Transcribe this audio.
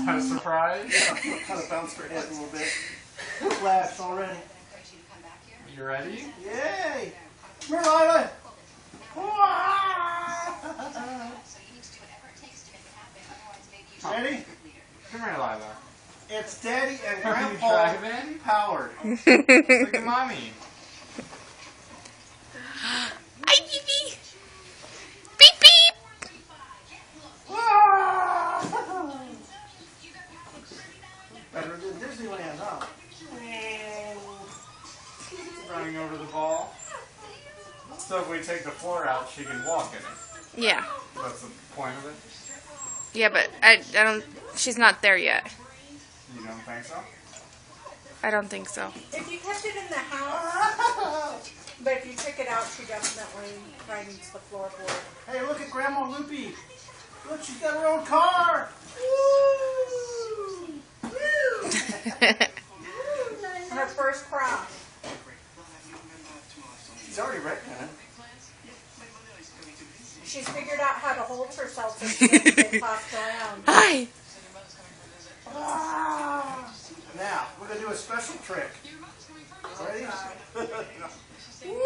that a surprise? Yeah, kind of bounced her head a little bit. Flash already. You ready? Yay! Come here, Lyla! Ready? Come here, Lyla. It's Daddy and Are you Grandpa driving? powered. Look at Mommy. Hi, Beep Beep. Beep Beep. Better than Disneyland, huh? Running over the ball. So if we take the floor out, she can walk in it. Yeah. That's the point of it? Yeah, but I don't. She's not there yet. You don't think so? I don't think so. If you kept it in the house, but if you took it out, she definitely probably needs the floorboard. Hey, look at Grandma Loopy. Look, she's got her own car. Woo! Woo! Her first cross. She's already wrecked it. She's figured out how to hold herself so she doesn't get tossed around. Hi. Now, we're going to do a special trick. Ready? Woo!